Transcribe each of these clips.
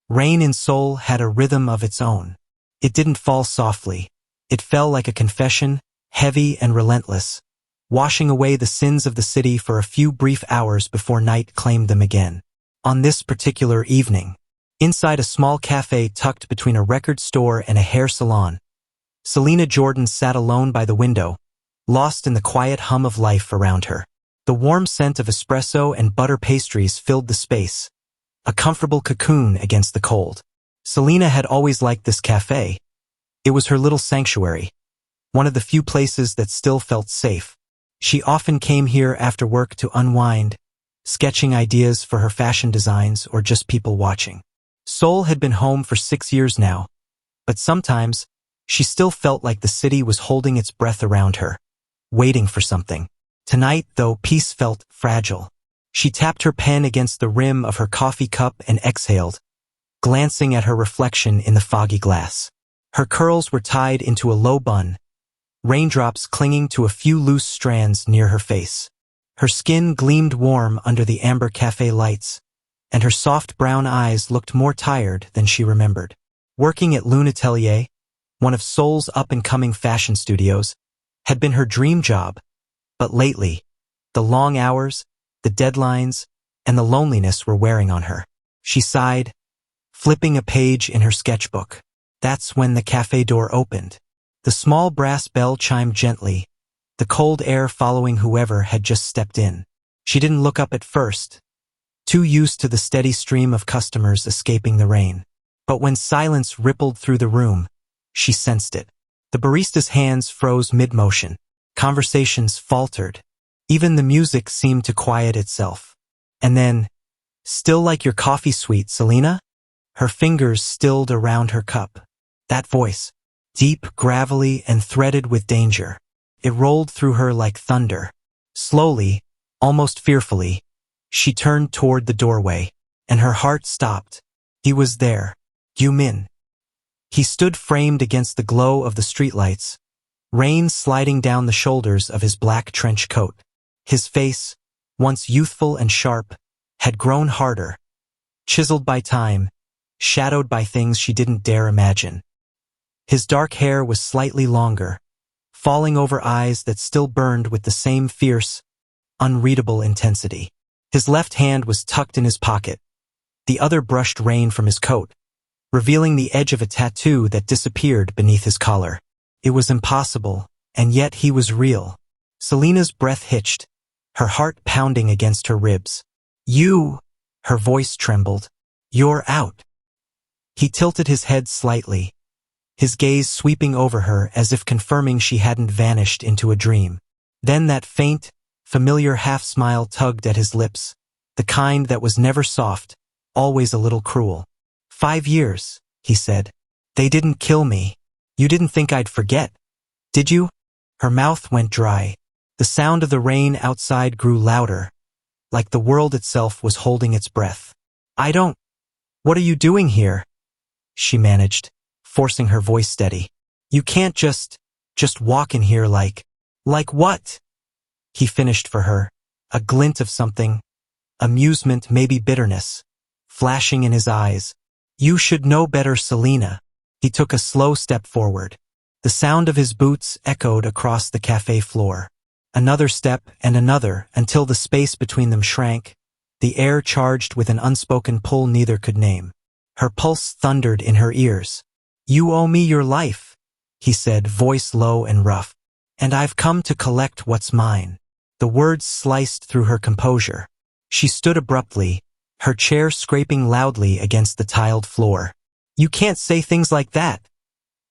Rain in Seoul had a rhythm of its own. It didn't fall softly. It fell like a confession, heavy and relentless, washing away the sins of the city for a few brief hours before night claimed them again. On this particular evening, inside a small cafe tucked between a record store and a hair salon, Selena Jordan sat alone by the window, lost in the quiet hum of life around her. The warm scent of espresso and butter pastries filled the space, a comfortable cocoon against the cold. Selena had always liked this cafe. It was her little sanctuary, one of the few places that still felt safe. She often came here after work to unwind, sketching ideas for her fashion designs or just people watching. Seoul had been home for 6 years now, but sometimes she still felt like the city was holding its breath around her, waiting for something. Tonight, though, peace felt fragile. She tapped her pen against the rim of her coffee cup and exhaled, glancing at her reflection in the foggy glass. Her curls were tied into a low bun, raindrops clinging to a few loose strands near her face. Her skin gleamed warm under the amber cafe lights, and her soft brown eyes looked more tired than she remembered. Working at L'Atelier, one of Seoul's up-and-coming fashion studios, had been her dream job, but lately, the long hours, the deadlines, and the loneliness were wearing on her. She sighed, flipping a page in her sketchbook. That's when the cafe door opened. The small brass bell chimed gently, the cold air following whoever had just stepped in. She didn't look up at first, too used to the steady stream of customers escaping the rain. But when silence rippled through the room, she sensed it. The barista's hands froze mid-motion. Conversations faltered. Even the music seemed to quiet itself. And then, "Still like your coffee sweet, Selena?" Her fingers stilled around her cup. That voice, deep, gravelly, and threaded with danger. It rolled through her like thunder. Slowly, almost fearfully, she turned toward the doorway, and her heart stopped. He was there. Min. He stood framed against the glow of the streetlights, rain sliding down the shoulders of his black trench coat. His face, once youthful and sharp, had grown harder, chiseled by time, shadowed by things she didn't dare imagine. His dark hair was slightly longer, falling over eyes that still burned with the same fierce, unreadable intensity. His left hand was tucked in his pocket. The other brushed rain from his coat, revealing the edge of a tattoo that disappeared beneath his collar. It was impossible, and yet he was real. Selena's breath hitched, her heart pounding against her ribs. "You," her voice trembled. "You're out." He tilted his head slightly, his gaze sweeping over her as if confirming she hadn't vanished into a dream. Then that faint, familiar half-smile tugged at his lips, the kind that was never soft, always a little cruel. "5 years," he said. "They didn't kill me. You didn't think I'd forget, did you?" Her mouth went dry. The sound of the rain outside grew louder, like the world itself was holding its breath. What are you doing here?" she managed, forcing her voice steady. "You can't just walk in here like what?" He finished for her, a glint of something, amusement, maybe bitterness, flashing in his eyes. "You should know better, Selena." He took a slow step forward. The sound of his boots echoed across the cafe floor. Another step and another until the space between them shrank, the air charged with an unspoken pull neither could name. Her pulse thundered in her ears. "You owe me your life," he said, voice low and rough. "And I've come to collect what's mine." The words sliced through her composure. She stood abruptly, her chair scraping loudly against the tiled floor. "You can't say things like that,"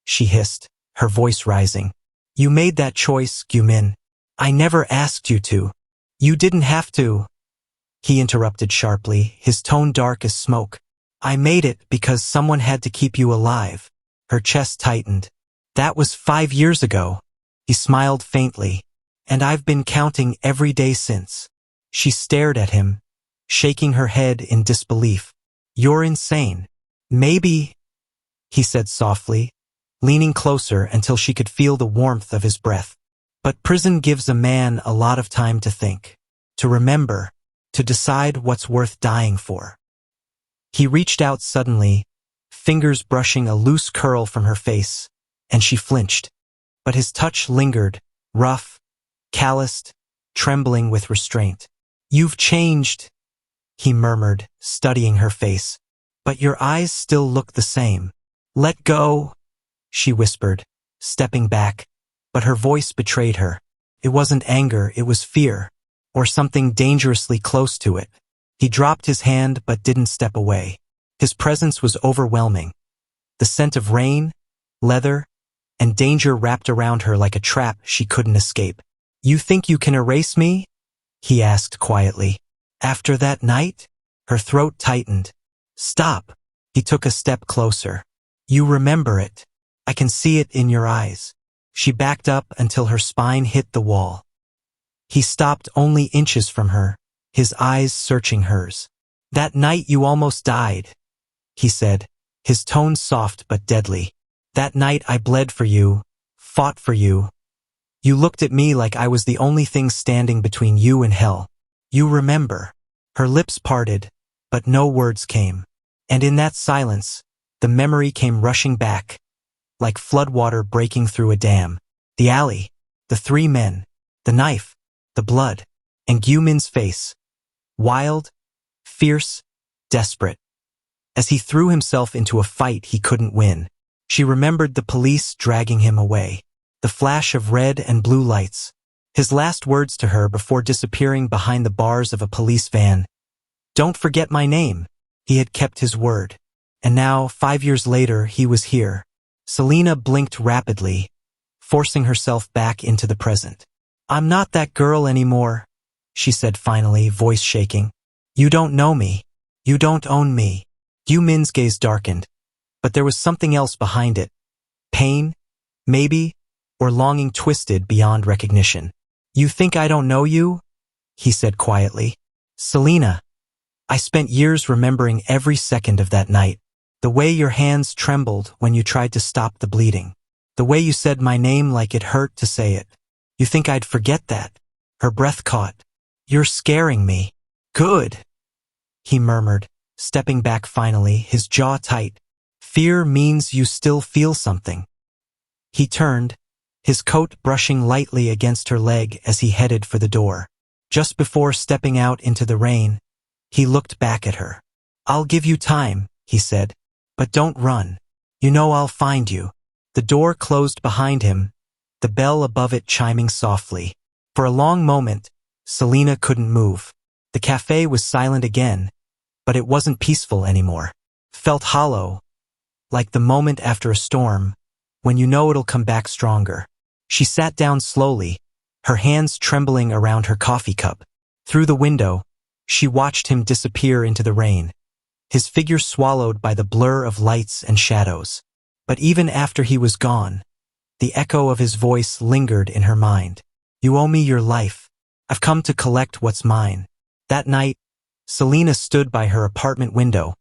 she hissed, her voice rising. "You made that choice, Min. I never asked you to." "You didn't have to," he interrupted sharply, his tone dark as smoke. "I made it because someone had to keep you alive." Her chest tightened. "That was 5 years ago." He smiled faintly. "And I've been counting every day since." She stared at him, shaking her head in disbelief. "You're insane." "Maybe," he said softly, leaning closer until she could feel the warmth of his breath. "But prison gives a man a lot of time to think, to remember, to decide what's worth dying for." He reached out suddenly, fingers brushing a loose curl from her face, and she flinched. But his touch lingered, rough, calloused, trembling with restraint. "You've changed," he murmured, studying her face. "But your eyes still look the same." "Let go," she whispered, stepping back, but her voice betrayed her. It wasn't anger, it was fear, or something dangerously close to it. He dropped his hand but didn't step away. His presence was overwhelming. The scent of rain, leather, and danger wrapped around her like a trap she couldn't escape. "You think you can erase me?" he asked quietly. "After that night?" Her throat tightened. "Stop." He took a step closer. "You remember it. I can see it in your eyes." She backed up until her spine hit the wall. He stopped only inches from her, his eyes searching hers. "That night you almost died," he said, his tone soft but deadly. "That night I bled for you, fought for you. You looked at me like I was the only thing standing between you and hell. You remember." Her lips parted, but no words came. And in that silence, the memory came rushing back, like floodwater breaking through a dam. The alley, the three men, the knife, the blood, and Gyu-min's face. Wild, fierce, desperate. As he threw himself into a fight he couldn't win. She remembered the police dragging him away. The flash of red and blue lights. His last words to her before disappearing behind the bars of a police van. "Don't forget my name." He had kept his word. And now, 5 years later, he was here. Selena blinked rapidly, forcing herself back into the present. "I'm not that girl anymore," she said finally, voice shaking. "You don't know me. You don't own me." Gyu-min's gaze darkened, but there was something else behind it. Pain, maybe, or longing twisted beyond recognition. "You think I don't know you?" he said quietly. "Selena, I spent years remembering every second of that night. The way your hands trembled when you tried to stop the bleeding. The way you said my name like it hurt to say it. You think I'd forget that?" Her breath caught. "You're scaring me." "Good," he murmured, stepping back finally, his jaw tight. "Fear means you still feel something." He turned, his coat brushing lightly against her leg as he headed for the door. Just before stepping out into the rain, he looked back at her. "I'll give you time," he said, "but don't run. You know I'll find you." The door closed behind him, the bell above it chiming softly. For a long moment, Selena couldn't move. The cafe was silent again, but it wasn't peaceful anymore. Felt hollow, like the moment after a storm, when you know it'll come back stronger. She sat down slowly, her hands trembling around her coffee cup. Through the window, she watched him disappear into the rain, his figure swallowed by the blur of lights and shadows. But even after he was gone, the echo of his voice lingered in her mind. "You owe me your life. I've come to collect what's mine." That night, Selena stood by her apartment window,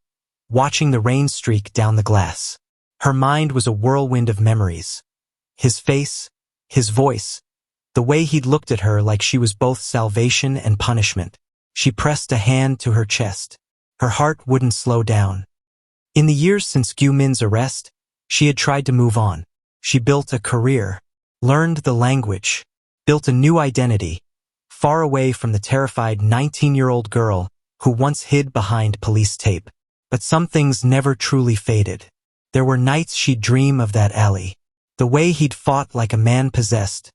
watching the rain streak down the glass. Her mind was a whirlwind of memories. His face, his voice, the way he'd looked at her like she was both salvation and punishment. She pressed a hand to her chest. Her heart wouldn't slow down. In the years since Gyu-min's arrest, she had tried to move on. She built a career, learned the language, built a new identity, far away from the terrified 19-year-old girl who once hid behind police tape. But some things never truly faded. There were nights she'd dream of that alley, the way he'd fought like a man possessed,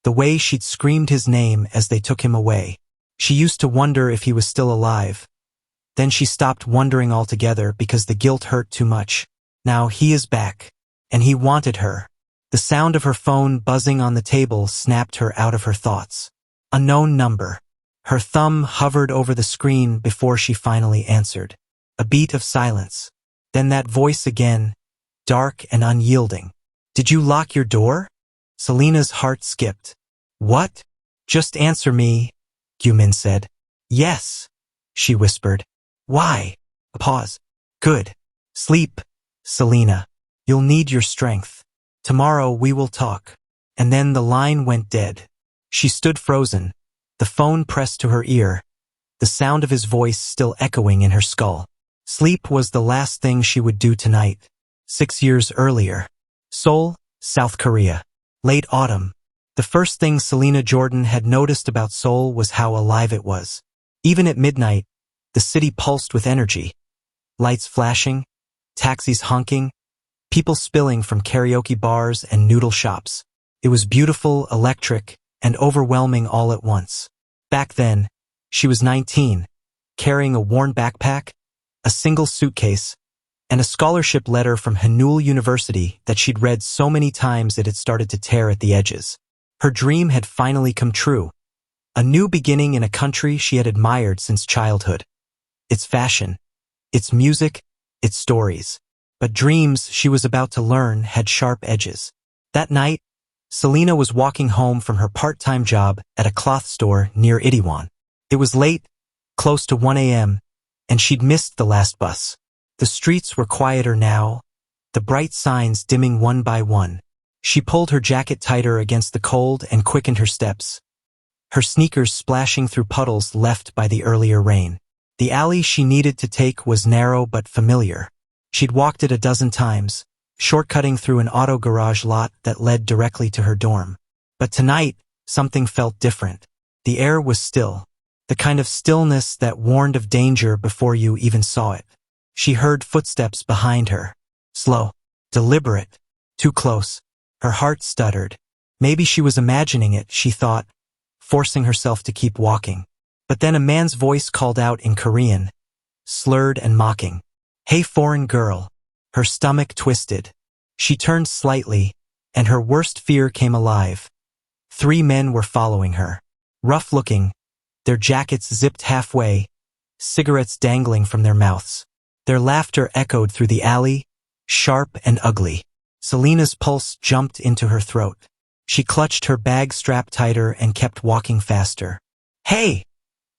the way she'd screamed his name as they took him away. She used to wonder if he was still alive. Then she stopped wondering altogether because the guilt hurt too much. Now he is back, and he wanted her. The sound of her phone buzzing on the table snapped her out of her thoughts. Unknown number. Her thumb hovered over the screen before she finally answered. A beat of silence. Then that voice again, dark and unyielding. "Did you lock your door?" Selena's heart skipped. "What?" "Just answer me," Gyu-min said. "Yes," she whispered. "Why?" A pause. "Good. Sleep, Selena. You'll need your strength. Tomorrow we will talk." And then the line went dead. She stood frozen, the phone pressed to her ear, the sound of his voice still echoing in her skull. Sleep was the last thing she would do tonight. 6 years earlier. Seoul, South Korea. Late autumn. The first thing Selena Jordan had noticed about Seoul was how alive it was. Even at midnight, the city pulsed with energy. Lights flashing, taxis honking, people spilling from karaoke bars and noodle shops. It was beautiful, electric, and overwhelming all at once. Back then, she was 19, carrying a worn backpack, a single suitcase, and a scholarship letter from Hanul University that she'd read so many times it had started to tear at the edges. Her dream had finally come true. A new beginning in a country she had admired since childhood. Its fashion, its music, its stories. But dreams she was about to learn had sharp edges. That night, Selena was walking home from her part-time job at a cloth store near Itaewon. It was late, close to 1 a.m., and she'd missed the last bus. The streets were quieter now, the bright signs dimming one by one. She pulled her jacket tighter against the cold and quickened her steps, her sneakers splashing through puddles left by the earlier rain. The alley she needed to take was narrow but familiar. She'd walked it a dozen times, shortcutting through an auto garage lot that led directly to her dorm. But tonight, something felt different. The air was still, the kind of stillness that warned of danger before you even saw it. She heard footsteps behind her. Slow, deliberate, too close. Her heart stuttered. Maybe she was imagining it, she thought, forcing herself to keep walking. But then a man's voice called out in Korean, slurred and mocking. "Hey, foreign girl." Her stomach twisted. She turned slightly, and her worst fear came alive. 3 men were following her. Rough-looking, their jackets zipped halfway, cigarettes dangling from their mouths. Their laughter echoed through the alley, sharp and ugly. Selena's pulse jumped into her throat. She clutched her bag strap tighter and kept walking faster. "Hey!"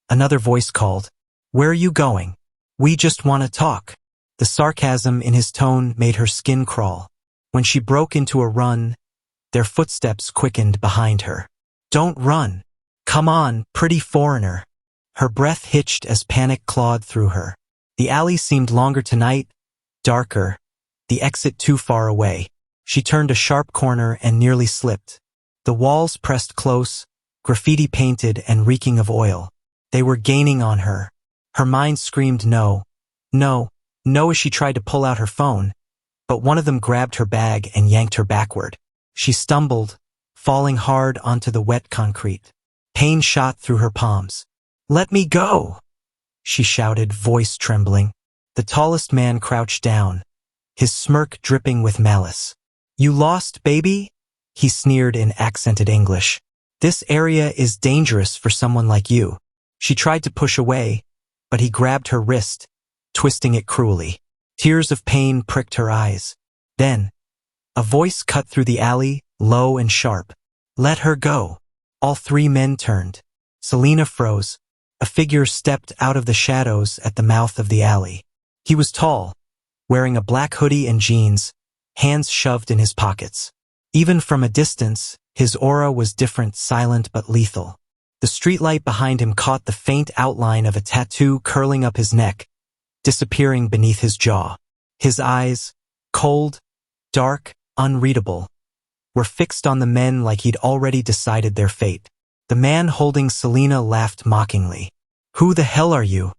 Another voice called. "Where are you going?" "We just want to talk." The sarcasm in his tone made her skin crawl. When she broke into a run, their footsteps quickened behind her. "Don't run. Come on, pretty foreigner." Her breath hitched as panic clawed through her. The alley seemed longer tonight, darker, the exit too far away. She turned a sharp corner and nearly slipped. The walls pressed close, graffiti painted and reeking of oil. They were gaining on her. Her mind screamed no, no, no as she tried to pull out her phone, but one of them grabbed her bag and yanked her backward. She stumbled, falling hard onto the wet concrete. Pain shot through her palms. "Let me go!" she shouted, voice trembling. The tallest man crouched down, his smirk dripping with malice. "You lost, baby?" he sneered in accented English. "This area is dangerous for someone like you." She tried to push away, but he grabbed her wrist, twisting it cruelly. Tears of pain pricked her eyes. Then, a voice cut through the alley, low and sharp. "Let her go." All 3 men turned. Selena froze. A figure stepped out of the shadows at the mouth of the alley. He was tall, wearing a black hoodie and jeans, hands shoved in his pockets. Even from a distance, his aura was different, silent but lethal. The streetlight behind him caught the faint outline of a tattoo curling up his neck, disappearing beneath his jaw. His eyes, cold, dark, unreadable, were fixed on the men like he'd already decided their fate. The man holding Selena laughed mockingly. "Who the hell are you?"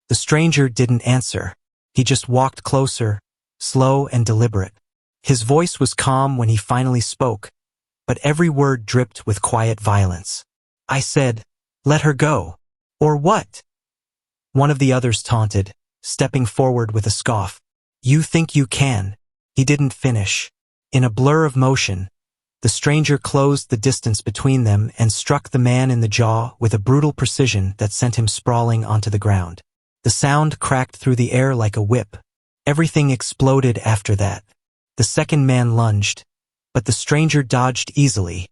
The stranger didn't answer. He just walked closer, slow and deliberate. His voice was calm when he finally spoke, but every word dripped with quiet violence. "I said, let her go." "Or what?" One of the others taunted, stepping forward with a scoff. "You think you can." He didn't finish. In a blur of motion, the stranger closed the distance between them and struck the man in the jaw with a brutal precision that sent him sprawling onto the ground. The sound cracked through the air like a whip. Everything exploded after that. The second man lunged, but the stranger dodged easily,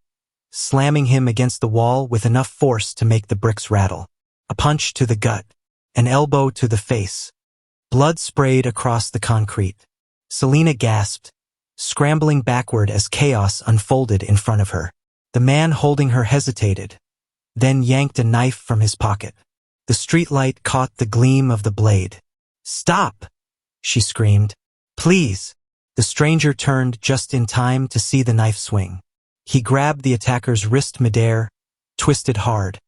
slamming him against the wall with enough force to make the bricks rattle. A punch to the gut, an elbow to the face. Blood sprayed across the concrete. Selena gasped, scrambling backward as chaos unfolded in front of her. The man holding her hesitated, then yanked a knife from his pocket. The streetlight caught the gleam of the blade. "Stop!" she screamed. "Please." The stranger turned just in time to see the knife swing. He grabbed the attacker's wrist midair, twisted hard.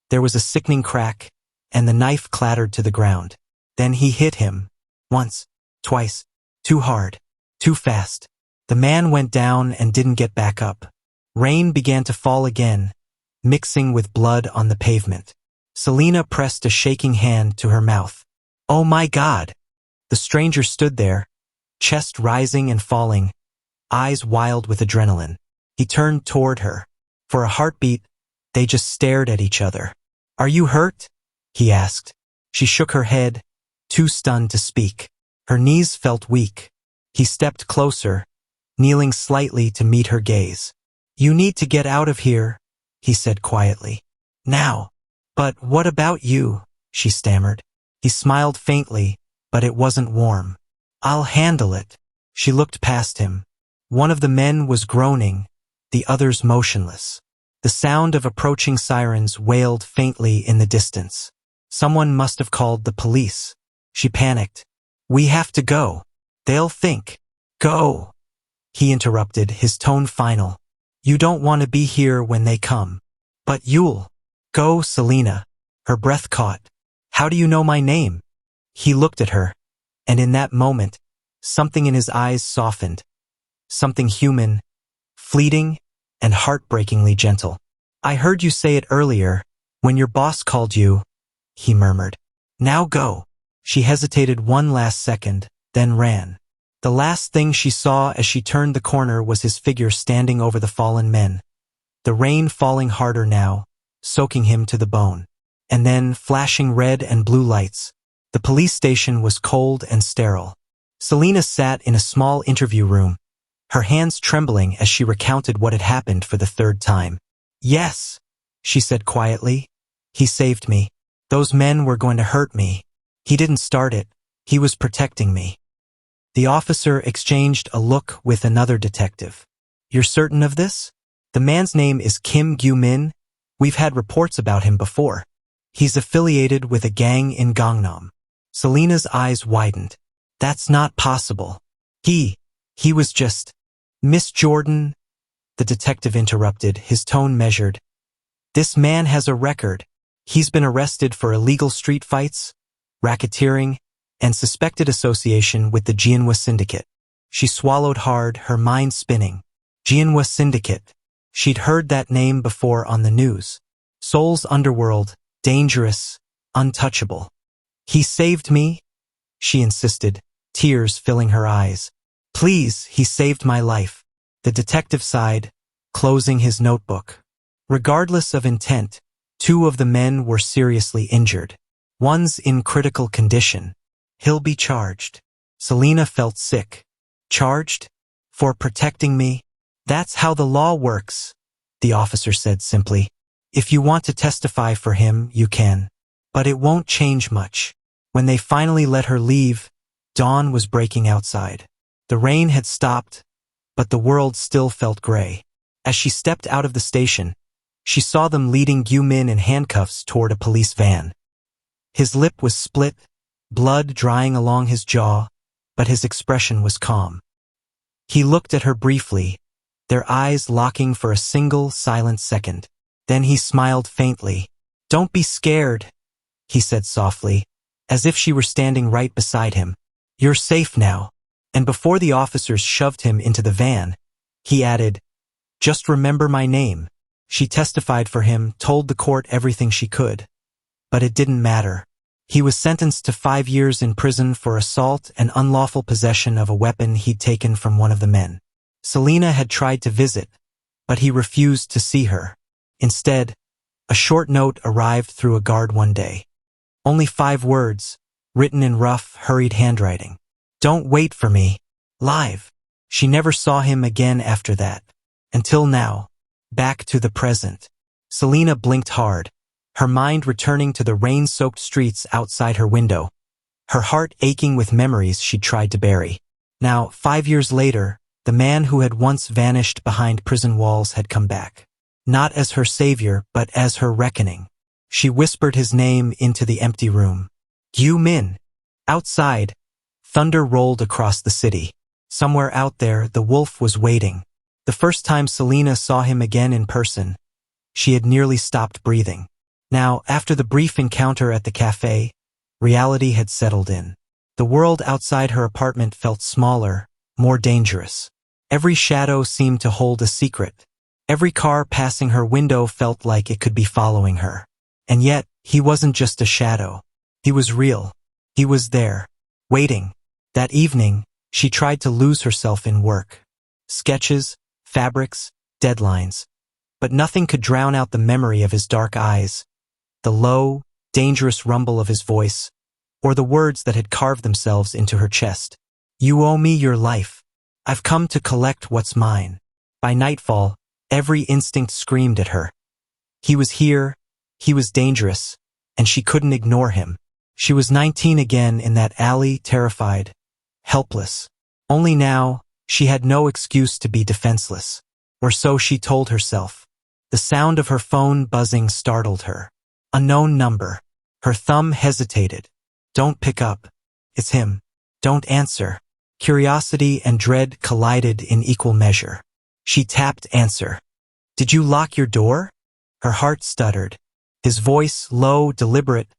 There was a sickening crack, and the knife clattered to the ground. Then he hit him. Once, twice, too hard, too fast. The man went down and didn't get back up. Rain began to fall again, mixing with blood on the pavement. Selina pressed a shaking hand to her mouth. "Oh my God!" The stranger stood there, chest rising and falling, eyes wild with adrenaline. He turned toward her. For a heartbeat, they just stared at each other. "Are you hurt?" he asked. She shook her head, too stunned to speak. Her knees felt weak. He stepped closer, kneeling slightly to meet her gaze. "You need to get out of here," he said quietly. "Now." "But what about you?" she stammered. He smiled faintly, but it wasn't warm. "I'll handle it." She looked past him. One of the men was groaning, the others motionless. The sound of approaching sirens wailed faintly in the distance. Someone must have called the police. She panicked. "We have to go. They'll think." "Go," he interrupted, his tone final. "You don't want to be here when they come." "But you'll." "Go, Selina." Her breath caught. "How do you know my name?" He looked at her, and in that moment, something in his eyes softened. Something human, fleeting, and heartbreakingly gentle. "I heard you say it earlier, when your boss called you," he murmured. "Now go." She hesitated one last second, then ran. The last thing she saw as she turned the corner was his figure standing over the fallen men. The rain falling harder now, soaking him to the bone. And then, flashing red and blue lights. The police station was cold and sterile. Selina sat in a small interview room, her hands trembling as she recounted what had happened for the third time. "Yes," she said quietly. "He saved me. Those men were going to hurt me. He didn't start it. He was protecting me." The officer exchanged a look with another detective. "You're certain of this?" "The man's name is Kim Gyu-min. We've had reports about him before. He's affiliated with a gang in Gangnam." Selina's eyes widened. "That's not possible. He was just—" "Miss Jordan," the detective interrupted, his tone measured. "This man has a record. He's been arrested for illegal street fights, racketeering, and suspected association with the Jianhua Syndicate." She swallowed hard, her mind spinning. Jianhua Syndicate. She'd heard that name before on the news. Seoul's underworld, dangerous, untouchable. "He saved me," she insisted, tears filling her eyes. "Please, he saved my life." The detective sighed, closing his notebook. Regardless of intent, 2 of the men were seriously injured. One's in critical condition. He'll be charged. Selina felt sick. "Charged? For protecting me?" "That's how the law works," the officer said simply. "If you want to testify for him, you can. But it won't change much." When they finally let her leave, dawn was breaking outside. The rain had stopped, but the world still felt gray. As she stepped out of the station, she saw them leading Gyu-min in handcuffs toward a police van. His lip was split, blood drying along his jaw, but his expression was calm. He looked at her briefly, their eyes locking for a single, silent second. Then he smiled faintly. "Don't be scared," he said softly, as if she were standing right beside him. "You're safe now." And before the officers shoved him into the van, he added, "Just remember my name." She testified for him, told the court everything she could. But it didn't matter. He was sentenced to 5 years in prison for assault and unlawful possession of a weapon he'd taken from one of the men. Selina had tried to visit, but he refused to see her. Instead, a short note arrived through a guard one day. Only 5 words, written in rough, hurried handwriting. "Don't wait for me. Live." She never saw him again after that. Until now. Back to the present. Selina blinked hard, her mind returning to the rain-soaked streets outside her window, her heart aching with memories she'd tried to bury. Now, 5 years later, the man who had once vanished behind prison walls had come back. Not as her savior, but as her reckoning. She whispered his name into the empty room. "Gyu-min." Outside, thunder rolled across the city. Somewhere out there, the wolf was waiting. The first time Selena saw him again in person, she had nearly stopped breathing. Now, after the brief encounter at the cafe, reality had settled in. The world outside her apartment felt smaller, more dangerous. Every shadow seemed to hold a secret. Every car passing her window felt like it could be following her. And yet, he wasn't just a shadow. He was real. He was there, waiting. That evening, she tried to lose herself in work. Sketches, fabrics, deadlines. But nothing could drown out the memory of his dark eyes, the low, dangerous rumble of his voice, or the words that had carved themselves into her chest. You owe me your life. I've come to collect what's mine. By nightfall, every instinct screamed at her. He was here, he was dangerous, and she couldn't ignore him. She was 19 again in that alley, terrified, helpless. Only now, she had no excuse to be defenseless. Or so she told herself. The sound of her phone buzzing startled her. Unknown number. Her thumb hesitated. Don't pick up. It's him. Don't answer. Curiosity and dread collided in equal measure. She tapped answer. Did you lock your door? Her heart stuttered. His voice, low, deliberate,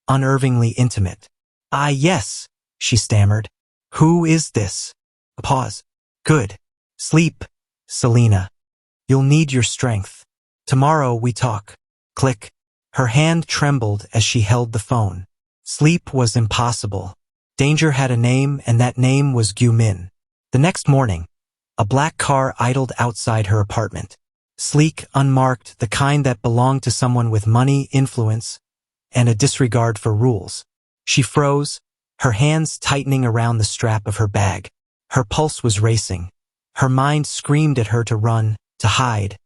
unnervingly intimate. Ah, yes, she stammered. Who is this? A pause. Good. Sleep, Selena. You'll need your strength. Tomorrow we talk. Click. Her hand trembled as she held the phone. Sleep was impossible. Danger had a name, and that name was Min. The next morning, a black car idled outside her apartment. Sleek, unmarked, the kind that belonged to someone with money, influence, and a disregard for rules. She froze, her hands tightening around the strap of her bag. Her pulse was racing. Her mind screamed at her to run, to hide.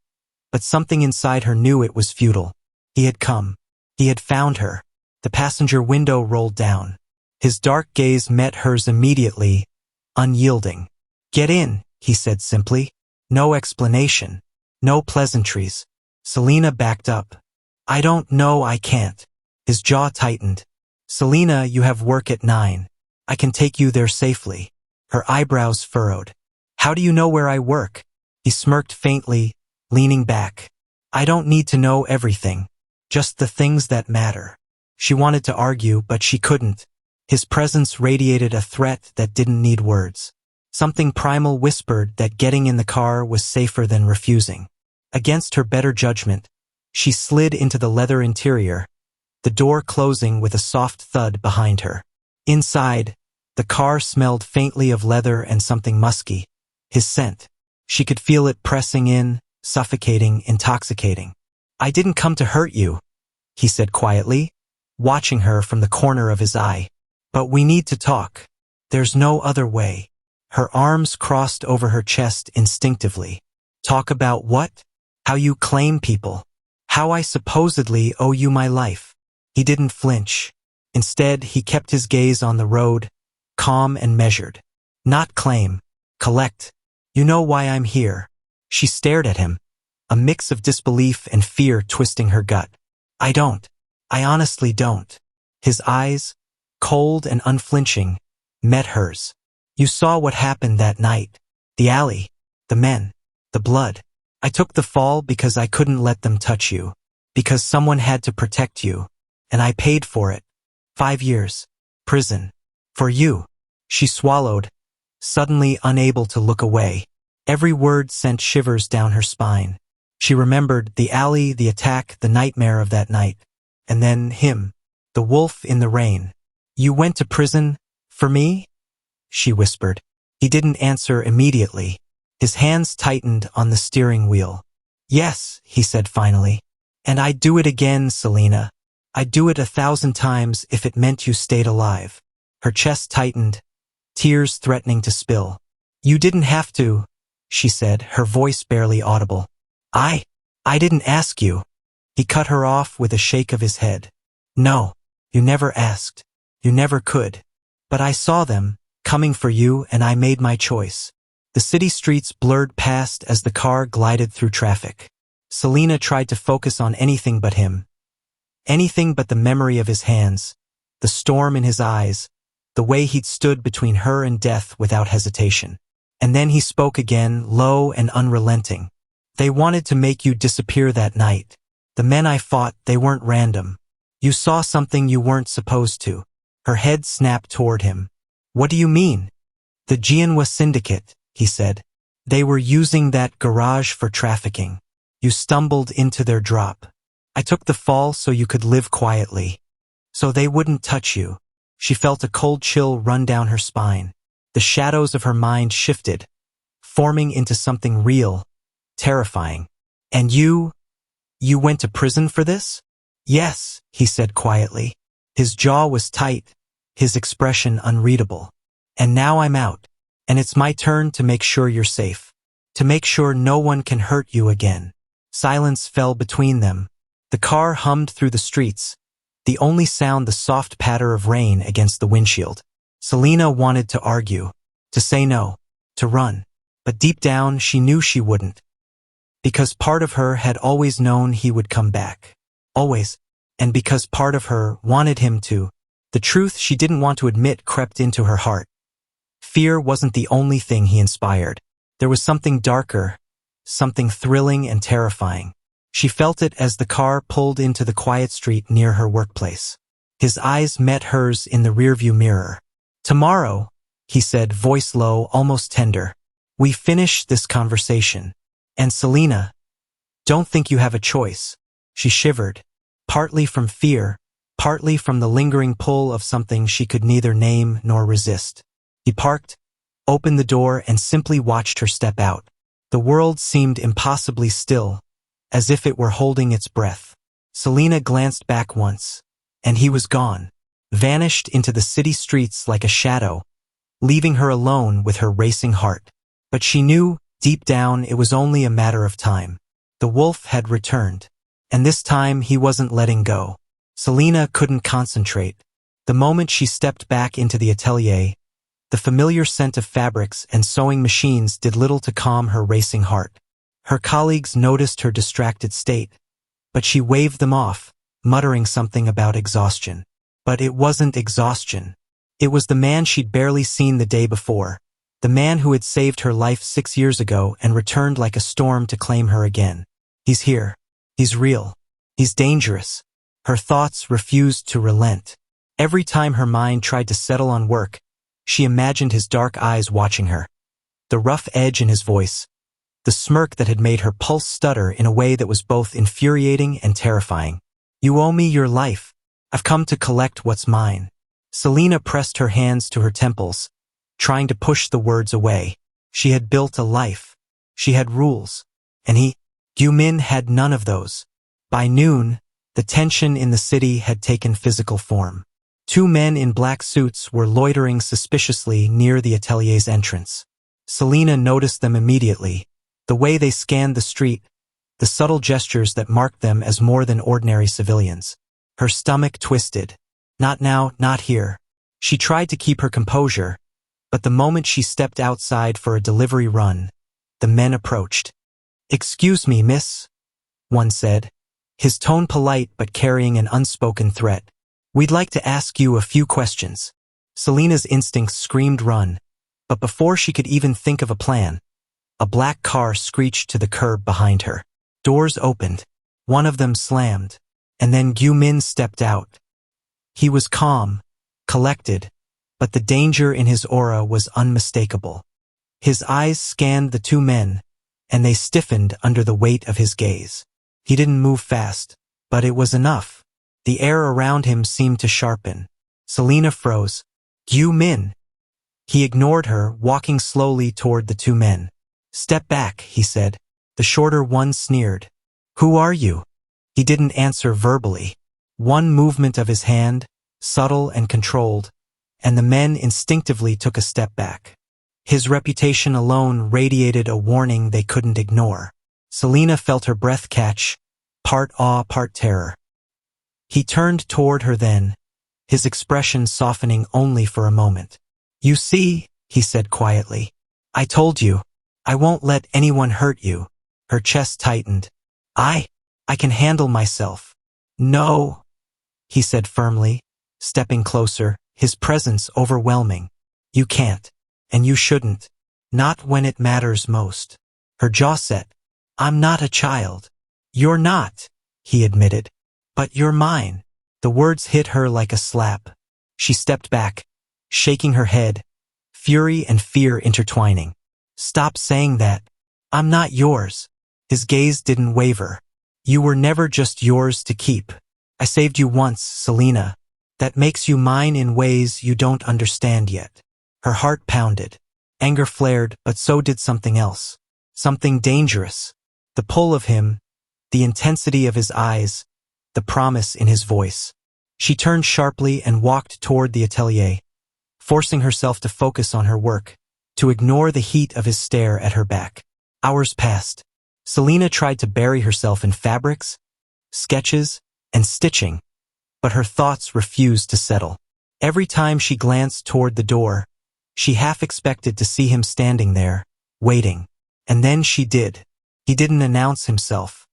But something inside her knew it was futile. He had come. He had found her. The passenger window rolled down. His dark gaze met hers immediately, unyielding. Get in, he said simply. No explanation. No pleasantries. Selena backed up. I don't know, I can't. His jaw tightened. Selena, you have work at 9. I can take you there safely. Her eyebrows furrowed. How do you know where I work? He smirked faintly, leaning back. I don't need to know everything. Just the things that matter. She wanted to argue, but she couldn't. His presence radiated a threat that didn't need words. Something primal whispered that getting in the car was safer than refusing. Against her better judgment, she slid into the leather interior, the door closing with a soft thud behind her. Inside, the car smelled faintly of leather and something musky. His scent. She could feel it pressing in, suffocating, intoxicating. I didn't come to hurt you, he said quietly, watching her from the corner of his eye. But we need to talk. There's no other way. Her arms crossed over her chest instinctively. Talk about what? How you claim people. How I supposedly owe you my life. He didn't flinch. Instead, he kept his gaze on the road, calm and measured. Not claim. Collect. You know why I'm here. She stared at him, a mix of disbelief and fear twisting her gut. I don't. I honestly don't. His eyes, cold and unflinching, met hers. You saw what happened that night. The alley, the men, the blood. I took the fall because I couldn't let them touch you. Because someone had to protect you. And I paid for it. 5 years. Prison. For you. She swallowed, suddenly unable to look away. Every word sent shivers down her spine. She remembered the alley, the attack, the nightmare of that night. And then him. The wolf in the rain. You went to prison? For me? She whispered. He didn't answer immediately. His hands tightened on the steering wheel. Yes, he said finally. And I'd do it again, Selena. I'd do it 1,000 times if it meant you stayed alive. Her chest tightened, tears threatening to spill. You didn't have to, she said, her voice barely audible. I didn't ask you. He cut her off with a shake of his head. No, you never asked. You never could. But I saw them, coming for you, and I made my choice. The city streets blurred past as the car glided through traffic. Selena tried to focus on anything but him. Anything but the memory of his hands, the storm in his eyes, the way he'd stood between her and death without hesitation. And then he spoke again, low and unrelenting. They wanted to make you disappear that night. The men I fought, they weren't random. You saw something you weren't supposed to. Her head snapped toward him. What do you mean? The Jianhua Syndicate, he said. They were using that garage for trafficking. You stumbled into their drop. I took the fall so you could live quietly. So they wouldn't touch you. She felt a cold chill run down her spine. The shadows of her mind shifted, forming into something real, terrifying. And you went to prison for this? Yes, he said quietly. His jaw was tight, his expression unreadable. And now I'm out, and it's my turn to make sure you're safe. To make sure no one can hurt you again. Silence fell between them. The car hummed through the streets, the only sound the soft patter of rain against the windshield. Selena wanted to argue, to say no, to run. But deep down she knew she wouldn't. Because part of her had always known he would come back. Always. And because part of her wanted him to. The truth she didn't want to admit crept into her heart. Fear wasn't the only thing he inspired. There was something darker, something thrilling and terrifying. She felt it as the car pulled into the quiet street near her workplace. His eyes met hers in the rearview mirror. Tomorrow, he said, voice low, almost tender. We finish this conversation. And Selena, don't think you have a choice. She shivered, partly from fear, partly from the lingering pull of something she could neither name nor resist. He parked, opened the door, and simply watched her step out. The world seemed impossibly still, as if it were holding its breath. Selena glanced back once, and he was gone, vanished into the city streets like a shadow, leaving her alone with her racing heart. But she knew, deep down, it was only a matter of time. The wolf had returned, and this time he wasn't letting go. Selena couldn't concentrate. The moment she stepped back into the atelier, the familiar scent of fabrics and sewing machines did little to calm her racing heart. Her colleagues noticed her distracted state, but she waved them off, muttering something about exhaustion. But it wasn't exhaustion. It was the man she'd barely seen the day before, the man who had saved her life 6 years ago and returned like a storm to claim her again. He's here. He's real. He's dangerous. Her thoughts refused to relent. Every time her mind tried to settle on work, she imagined his dark eyes watching her. The rough edge in his voice. The smirk that had made her pulse stutter in a way that was both infuriating and terrifying. You owe me your life. I've come to collect what's mine. Selena pressed her hands to her temples, trying to push the words away. She had built a life. She had rules. And Gumin had none of those. By noon, the tension in the city had taken physical form. 2 men in black suits were loitering suspiciously near the atelier's entrance. Selena noticed them immediately, the way they scanned the street, the subtle gestures that marked them as more than ordinary civilians. Her stomach twisted. Not now, not here. She tried to keep her composure, but the moment she stepped outside for a delivery run, the men approached. "Excuse me, miss," one said, his tone polite but carrying an unspoken threat. "We'd like to ask you a few questions." Selena's instincts screamed run, but before she could even think of a plan, a black car screeched to the curb behind her. Doors opened. One of them slammed, and then Gumin stepped out. He was calm, collected, but the danger in his aura was unmistakable. His eyes scanned the 2 men, and they stiffened under the weight of his gaze. He didn't move fast, but it was enough. The air around him seemed to sharpen. Selena froze. "Gumin." He ignored her, walking slowly toward the 2 men. "Step back," he said. The shorter one sneered. "Who are you?" He didn't answer verbally. One movement of his hand, subtle and controlled, and the men instinctively took a step back. His reputation alone radiated a warning they couldn't ignore. Selena felt her breath catch, part awe, part terror. He turned toward her then, his expression softening only for a moment. "You see," he said quietly, "I told you, I won't let anyone hurt you." Her chest tightened. I can handle myself." "No," he said firmly, stepping closer, his presence overwhelming. You can't. And you shouldn't. Not when it matters most. Her jaw set. I'm not a child. You're not, he admitted. But you're mine. The words hit her like a slap. She stepped back, shaking her head, fury and fear intertwining. Stop saying that. I'm not yours. His gaze didn't waver. You were never just yours to keep. I saved you once, Selena. That makes you mine in ways you don't understand yet. Her heart pounded. Anger flared, but so did something else. Something dangerous. The pull of him, the intensity of his eyes, the promise in his voice. She turned sharply and walked toward the atelier, forcing herself to focus on her work, to ignore the heat of his stare at her back. Hours passed. Selena tried to bury herself in fabrics, sketches, and stitching, but her thoughts refused to settle. Every time she glanced toward the door, she half expected to see him standing there, waiting. And then she did. He didn't announce himself.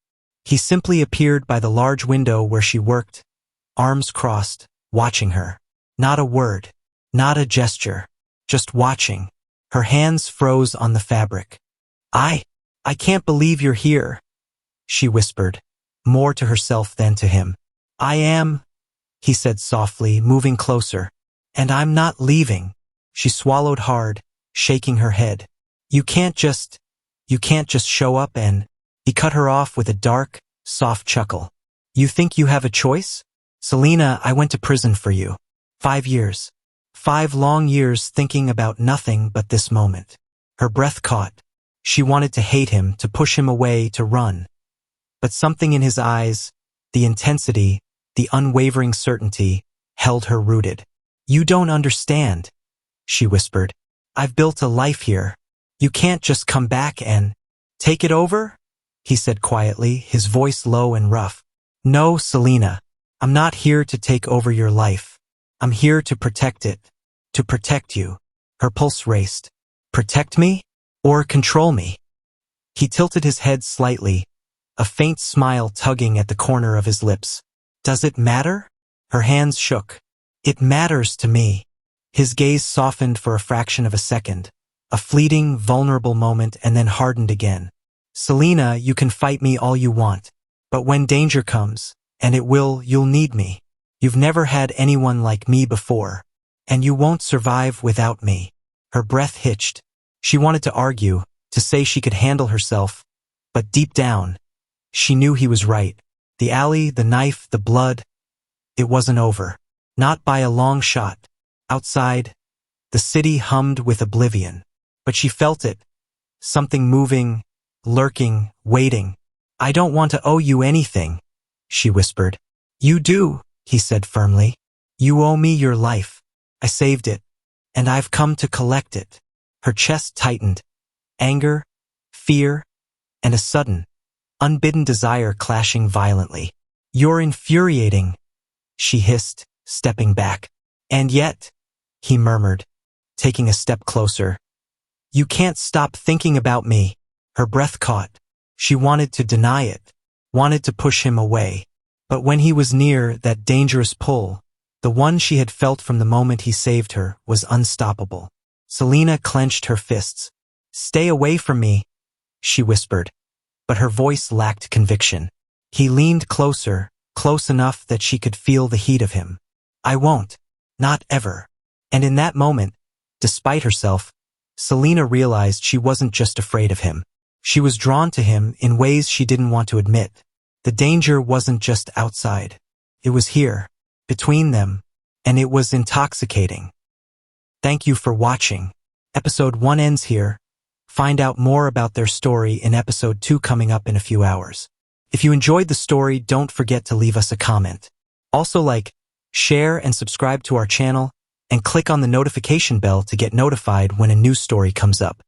He simply appeared by the large window where she worked, arms crossed, watching her. Not a word, not a gesture, just watching. Her hands froze on the fabric. I can't believe you're here, she whispered, more to herself than to him. I am, he said softly, moving closer. And I'm not leaving. She swallowed hard, shaking her head. You can't just show up and… He cut her off with a dark, soft chuckle. You think you have a choice? Selena, I went to prison for you. 5 years. 5 long years thinking about nothing but this moment. Her breath caught. She wanted to hate him, to push him away, to run. But something in his eyes, the intensity, the unwavering certainty, held her rooted. You don't understand, she whispered. I've built a life here. You can't just come back and… Take it over? He said quietly, his voice low and rough. No, Selena. I'm not here to take over your life. I'm here to protect it. To protect you. Her pulse raced. Protect me? Or control me? He tilted his head slightly, a faint smile tugging at the corner of his lips. Does it matter? Her hands shook. It matters to me. His gaze softened for a fraction of a second, a fleeting, vulnerable moment, and then hardened again. Selena, you can fight me all you want. But when danger comes, and it will, you'll need me. You've never had anyone like me before. And you won't survive without me. Her breath hitched. She wanted to argue, to say she could handle herself, but deep down, she knew he was right. The alley, the knife, the blood, it wasn't over. Not by a long shot. Outside, the city hummed with oblivion. But she felt it. Something moving, lurking, waiting. I don't want to owe you anything, she whispered. You do, he said firmly. You owe me your life. I saved it, and I've come to collect it. Her chest tightened. Anger, fear, and a sudden, unbidden desire clashing violently. You're infuriating, she hissed, stepping back. And yet, he murmured, taking a step closer. You can't stop thinking about me. Her breath caught. She wanted to deny it, wanted to push him away. But when he was near, that dangerous pull, the one she had felt from the moment he saved her, was unstoppable. Selena clenched her fists. Stay away from me, she whispered, but her voice lacked conviction. He leaned closer, close enough that she could feel the heat of him. I won't. Not ever. And in that moment, despite herself, Selena realized she wasn't just afraid of him. She was drawn to him in ways she didn't want to admit. The danger wasn't just outside. It was here, between them, and it was intoxicating. Thank you for watching. Episode 1 ends here. Find out more about their story in episode 2 coming up in a few hours. If you enjoyed the story, don't forget to leave us a comment. Also like, share and subscribe to our channel, and click on the notification bell to get notified when a new story comes up.